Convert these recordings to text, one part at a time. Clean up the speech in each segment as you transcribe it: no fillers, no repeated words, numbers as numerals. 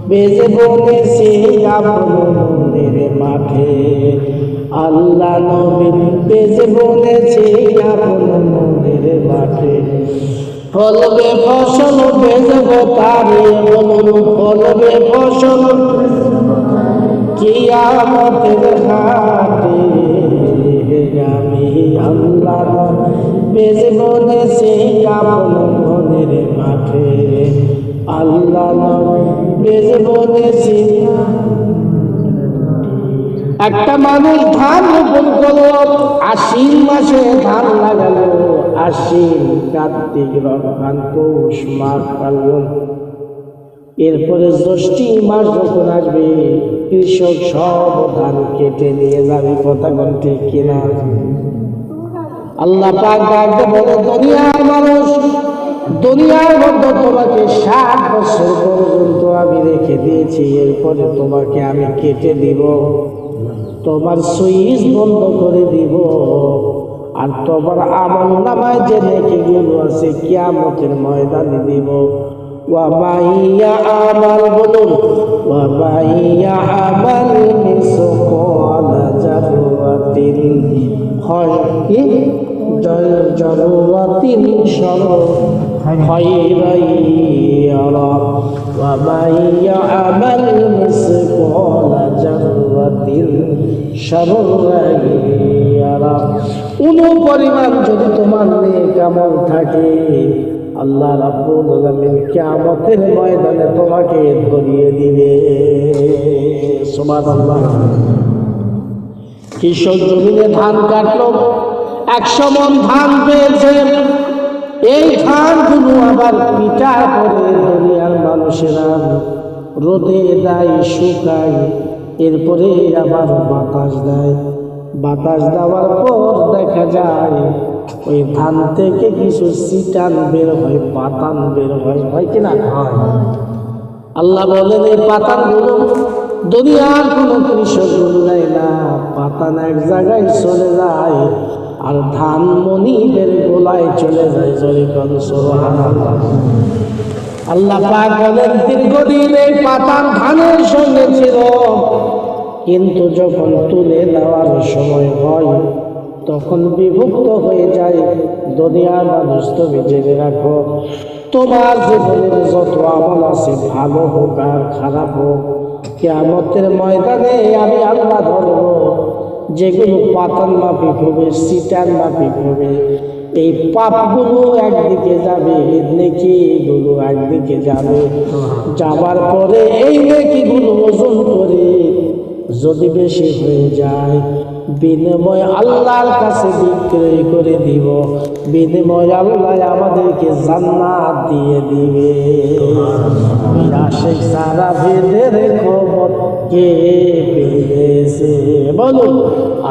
বেজে বলেছে আপন মনের মাঠে, আল্লাহ নবী বেজে বলেছে আপন মনের মাঠে। ফলবে ফসল বেজব তারে বলুন, ফলবে ফসল কিয়ামতের ঘাটে। আমি আল্লাহ বেজে বলেছে আপন মনের মাঠে, আল্লাহ বেজে বলেছে। একটা মানুষ ধান রোপণ করলো, আশ্বিন মাসে ধান লাগালো, আশ্বিন কার্তিক রমজান পৌষ মাঘ ফাল্গুন, এরপরে জ্যৈষ্ঠ মাস যখন আসবে কৃষক সব ধান কেটে নিয়ে যাবে। কথা বলতে কিনা? আল্লাহ পাক ডাকতে বলে, দুনিয়ার মানুষ, দুনিয়ার মধ্যে তোমাকে 60 বছর পর্যন্ত আমি রেখে দিয়েছি, এরপরে তোমাকে আমি কেটে দিব, তোমার সুইচ বন্ধ করে দিব, আর তোমার আমল নামায় যে নেকিগুলো আছে কিয়ামতের ময়দানে দিব। ওয়া মাইয়া আমাল, বলুন, ওয়া মাইয়া আমাল মিসকালা জাররাতিন জাররাতিন খায়রান ইয়ারা, ওয়া মাইয়া আমাল মিসকালা জাররাতিন শাররান ইয়ারা। পরিমাণ যদি তোমার নেক আমল থাকে, আল্লাহ রাব্বুল আলামিন কিয়ামতের ময়দানে তোমাকে ধরিয়ে দিবে। সুবহানাল্লাহ। কৃষক জমিনে ধান কাটলো, 100 মণ ধান পেয়েছে। এই ধানগুলো আবার পিটা করে দুনিয়ার মানুষেরা রোদে দেয়, শুকায়, এরপরে আবার বাতাস দেয়। বাতাস দেওয়ার পর দেখা যায় ওই ধান থেকে কিছু সিটান বের হয়, পাতান বের হয়, হয় কিনা? আল্লাহ বলেন, এই পাতানগুলো দুনিয়ার কোনো কৃষক নেয় না, পাতান এক জায়গায় চলে যায় আর ধান মনিদের গোলায় চলে যায়। জরিকন সুবহানাল্লাহ। আল্লাহ পাক বলেন, দীর্ঘদিন এই পাতান ধানের সঙ্গে ছিল, কিন্তু যখন তুলে নেওয়ার সময় হয় তখন বিভক্ত হয়ে যায়। দুনিয়ার মানুষ, তুমি জেনে রাখো, তোমার জীবনের যত আমল আছে, ভালো হোক আর খারাপ হোক, কিয়ামতের ময়দানে আমি আল্লাহ ধরব। যেগুলো পাতান মাফিক হবে, সিটান মাফিক হবে, এই পাপগুলো একদিকে যাবে, নেকিগুলো একদিকে যাবে। যাবার পরে এই নেকিগুলো ওজন করে যদি বেশি হয়ে যায়, বিনিময় আল্লাহর কাছে বিক্রয় করে দিব, বিনিময় আল্লাহ আমাদেরকে জান্নাত দিয়ে দিবে। আশিক সারা ভেদের খবর কে পেয়েছে? বলুন,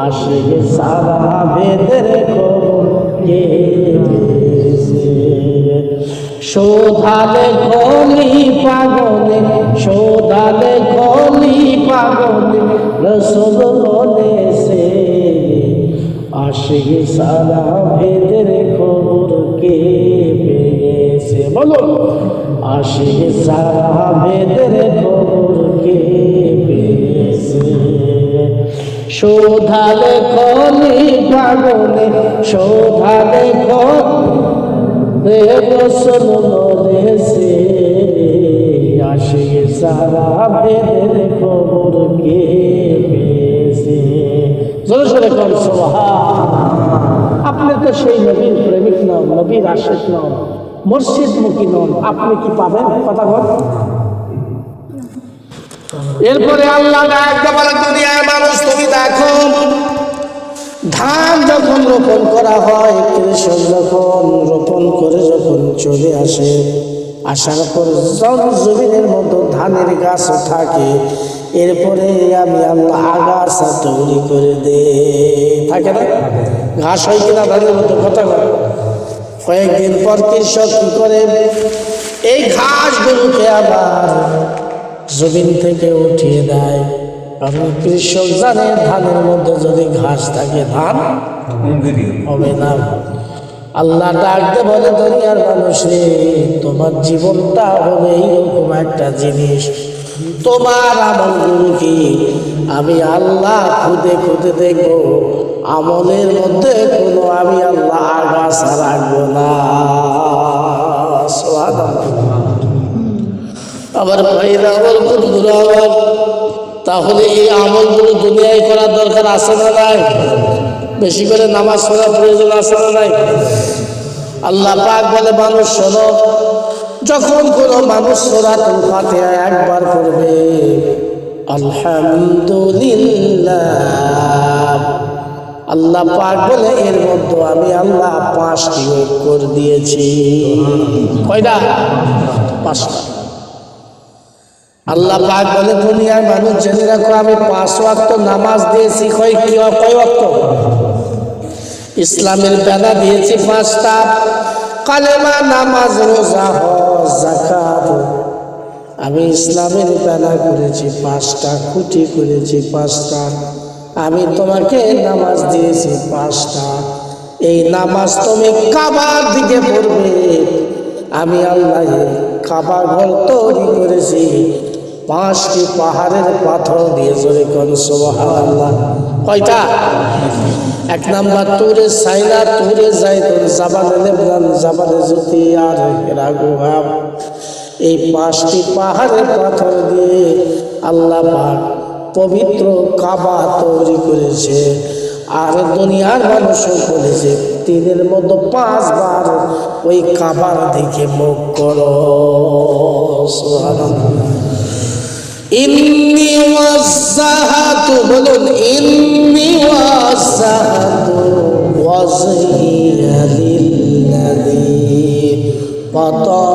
আশিক সারা ভেদের খবর কে পেয়েছে? শোধালে খলি পাগলে, শোধালে খলি পাগলে, রসুল বলেছে আশিক সারা ভেদের খবর কে পেয়েছে? বলুন, আশিক সারা ভেদের খবর কে পেয়েছে? শোধালে খলি পাগলে, শোধালে খলি রসুল বলেছে আশিক সারা ভেদের খবর কে পেয়েছে? জোরে জোরে কর সুবহানাল্লাহ। আপনি তো সেই নবীর প্রেমিক নন, নবীর আশিক নন, মুর্শিদ মুখী নন, আপনি কি পাবেন? কথা বল। এরপরে আল্লাহ ডাকতে বলে, দুনিয়ার মানুষ, তুমি দেখো, ধান যখন রোপণ করা হয়, কৃষক যখন রোপণ করে যখন চলে আসে, আসার পর জমিনের মতো ধানের গাছ থাকে, এরপরে আমি আল্লাহ আগাছা তৈরি করে দে। থাকে না? ঘাস হয় কিনা ধানের মতো? কথা বল। কয়েকদিন পর কৃষক কি করে, এই ঘাসগুলোকে আবার জমিন থেকে উঠিয়ে দেয়। কারণ কৃষক জানে ধানের মধ্যে যদি ঘাস থাকে ধান হবে না। আল্লাহ ডাকতে বলে দুনিয়ার মানুষে, তোমার জীবনটা হবে এইরকম একটা জিনিস, তোমার আমলগুলো কি আমি আল্লাহ খুদে খুদে দেখবো, আমলের মধ্যে কোনো আমি আল্লাহ আগাছা রাখবো না। আবার ভাইরা আমার বন্ধুরা আমার, তাহলে এই আমলগুলো দুনিয়ায় করার দরকার আছে না নাই? বেশি করে নামাজ পড়ার প্রয়োজন আছে না নাই? আল্লাহ পাক বলে মানুষ শোনো, যখন কোনো মানুষ সূরাতুল ফাতিহা একবার পড়বে, আলহামদুলিল্লাহ, আল্লাহ পাক বলে এর মধ্যে আমি আল্লাহ 5টি অক্ষর দিয়েছি। কয়টা? 5টা। আল্লাহ পাক বলে দুনিয়ার মানুষ জেনে রাখো, আমি 5 ওয়াক্ত নামাজ দিয়েছি। কয় ওয়াক্ত? ইসলামের বেলা দিয়েছি 5টা, কালেমা, নামাজ, রোজা, হজ, যাকাত। আমি ইসলামের বেলা করেছি 5টা, খুঁটি করেছি 5টা। আমি তোমাকে নামাজ দিয়েছি 5টা। এই নামাজ তুমি কাবার দিকে পড়বে। আমি আল্লাহ কাবা ঘর তৈরি করেছি 5টি পাহাড়ের পাথর দিয়ে। জোরে কোন সুবহানাল্লাহ। কয়টা? 1 নাম্বার তুরে সাইনা, তুরে জাইতুন, জাবালে লেবনান, জাবালে জুতি আর হেরা গুহা। এই 5টি পাহাড়ের পাথর দিয়ে আল্লাহ পাক পবিত্র কাবা তৈরি করেছে। আর দুনিয়ার মানুষও বলেছে দিনের মধ্যে 5 বার ওই কাবার দিকে মুখ করো। সুবহানাল্লাহ। ইন্নী ওয়াজ্জাহাতু, বলুন ইন্নী ওয়াজ্জাহাতু ওয়াজহিয়া লিল্লাযী ফাতারা